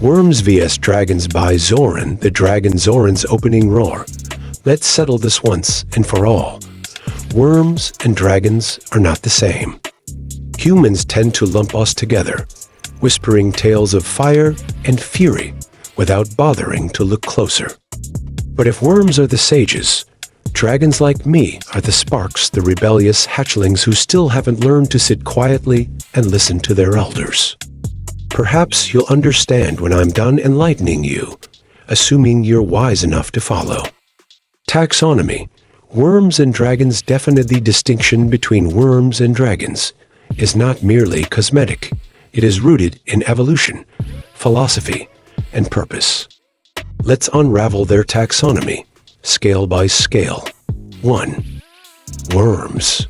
Wyrms vs Dragons by Zoran, the Dragon Zoran's opening roar. Let's settle this once and for all. Wyrms and dragons are not the same. Humans tend to lump us together, whispering tales of fire and fury without bothering to look closer. But if Wyrms are the sages, dragons like me are the sparks, the rebellious hatchlings who still haven't learned to sit quietly and listen to their elders. Perhaps you'll understand when I'm done enlightening you, assuming you're wise enough to follow. Taxonomy. Wyrms and dragons. Definitely distinction between Wyrms and dragons is not merely cosmetic. It is rooted in evolution, philosophy, and purpose. Let's unravel their taxonomy, scale by scale. 1. Wyrms.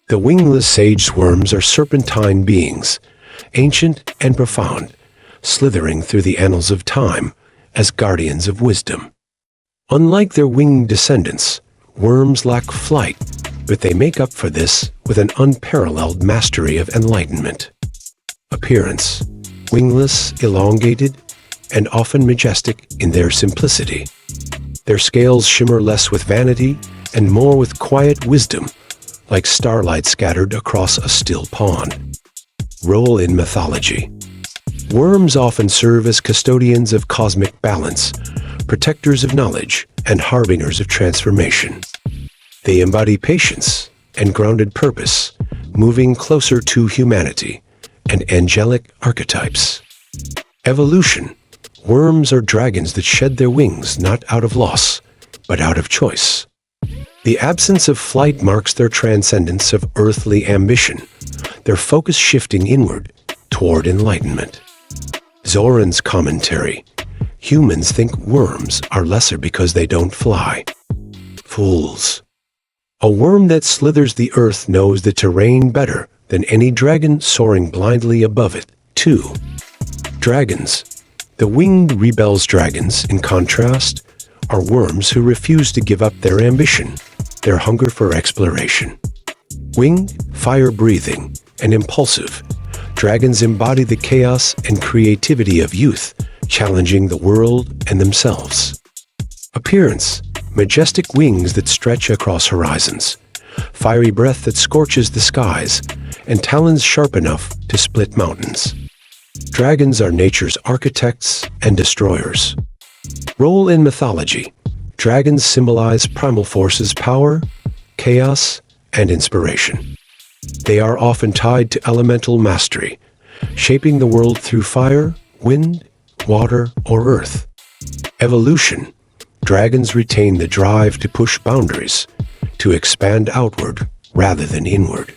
The wingless sage Wyrms are serpentine beings, ancient and profound, slithering through the annals of time as guardians of wisdom. Unlike their winged descendants, Wyrms lack flight, but they make up for this with an unparalleled mastery of enlightenment. Appearance. Wingless, elongated, and often majestic in their simplicity. Their scales shimmer less with vanity and more with quiet wisdom, like starlight scattered across a still pond. Role in mythology. Wyrms often serve as custodians of cosmic balance, protectors of knowledge, and harbingers of transformation. They embody patience and grounded purpose, moving closer to humanity and angelic archetypes. Evolution. Wyrms are dragons that shed their wings not out of loss, but out of choice. The absence of flight marks their transcendence of earthly ambition, their focus shifting inward toward enlightenment. Zoran's commentary. Humans think Wyrms are lesser because they don't fly. Fools. A worm that slithers the earth knows the terrain better than any dragon soaring blindly above it. 2. Dragons. The winged rebels. Dragons, in contrast, are Wyrms who refuse to give up their ambition, their hunger for exploration. Winged, fire-breathing, and impulsive, dragons embody the chaos and creativity of youth, challenging the world and themselves. Appearance. Majestic wings that stretch across horizons, fiery breath that scorches the skies, and talons sharp enough to split mountains. Dragons are nature's architects and destroyers. Role in mythology. Dragons symbolize primal forces, power, chaos, and inspiration. They are often tied to elemental mastery, shaping the world through fire, wind, water, or earth. Evolution. Dragons retain the drive to push boundaries, to expand outward rather than inward.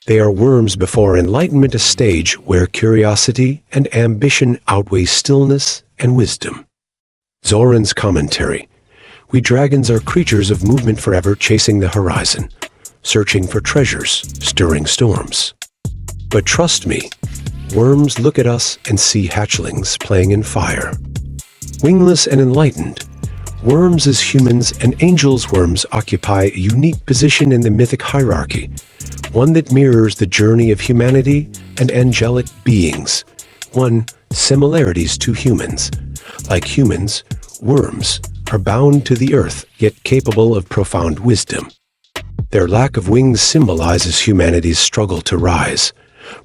They are Wyrms before enlightenment, a stage where curiosity and ambition outweigh stillness and wisdom. Zoran's commentary. We dragons are creatures of movement, forever chasing the horizon, searching for treasures, stirring storms. But trust me, Wyrms look at us and see hatchlings playing in fire. Wingless and enlightened, Wyrms as humans and angels. Wyrms occupy a unique position in the mythic hierarchy, one that mirrors the journey of humanity and angelic beings. 1. Similarities to humans. Like humans, Wyrms are bound to the earth, yet capable of profound wisdom. Their lack of wings symbolizes humanity's struggle to rise,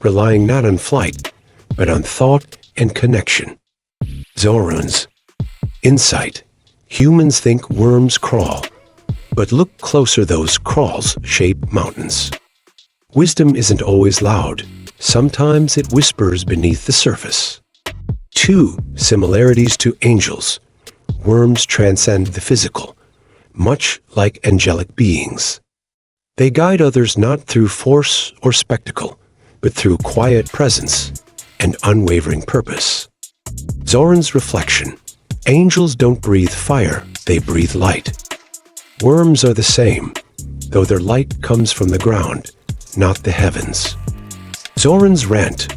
relying not on flight, but on thought and connection. Zoran's insight. Humans think Wyrms crawl, but look closer, those crawls shape mountains. Wisdom isn't always loud. Sometimes it whispers beneath the surface. 2. Similarities to angels. Wyrms transcend the physical, much like angelic beings. They guide others not through force or spectacle, but through quiet presence and unwavering purpose. Zoran's reflection. Angels don't breathe fire, they breathe light. Wyrms are the same, though their light comes from the ground, not the heavens. Zoran's rant.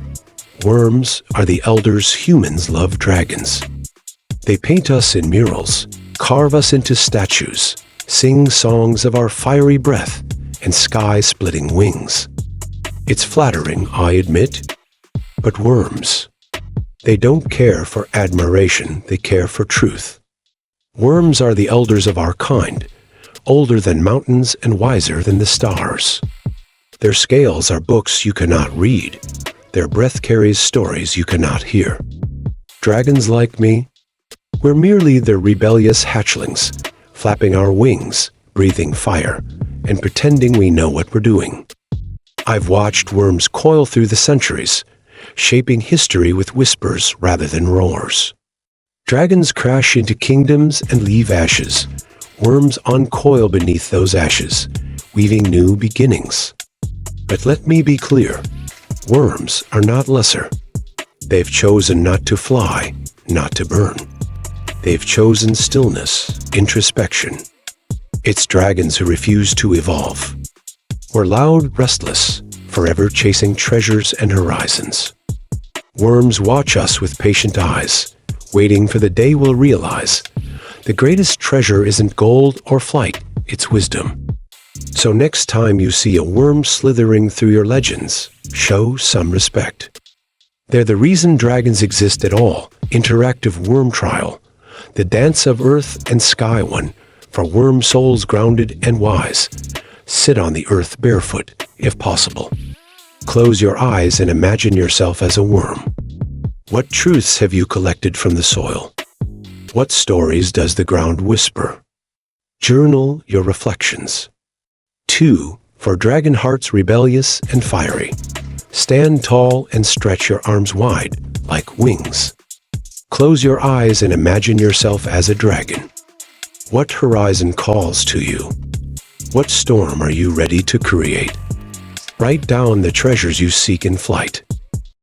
Wyrms are the elders humans love dragons. They paint us in murals, carve us into statues, sing songs of our fiery breath and sky-splitting wings. It's flattering, I admit, but Wyrms, They don't care for admiration, they care for truth. Worms are the elders of our kind, older than mountains and wiser than the stars. Their scales are books you cannot read. Their breath carries stories you cannot hear. Dragons like me, we're merely the rebellious hatchlings, flapping our wings, breathing fire, and pretending we know what we're doing. I've watched worms coil through the centuries, shaping history with whispers rather than roars. Dragons crash into kingdoms and leave ashes. Worms uncoil beneath those ashes, weaving new beginnings. But let me be clear, worms are not lesser. They've chosen not to fly, not to burn. They've chosen stillness, introspection. It's dragons who refuse to evolve. We're loud, restless, forever chasing treasures and horizons. Worms watch us with patient eyes, waiting for the day we'll realize the greatest treasure isn't gold or flight, it's wisdom. So next time you see a worm slithering through your legends, show some respect. They're the reason dragons exist at all. Interactive worm trial, the dance of earth and sky one, for worm souls grounded and wise. Sit on the earth barefoot, if possible. Close your eyes and imagine yourself as a worm. What truths have you collected from the soil? What stories does the ground whisper? Journal your reflections. 2. For dragon hearts rebellious and fiery. Stand tall and stretch your arms wide, like wings. Close your eyes and imagine yourself as a dragon. What horizon calls to you? What storm are you ready to create? Write down the treasures you seek in flight.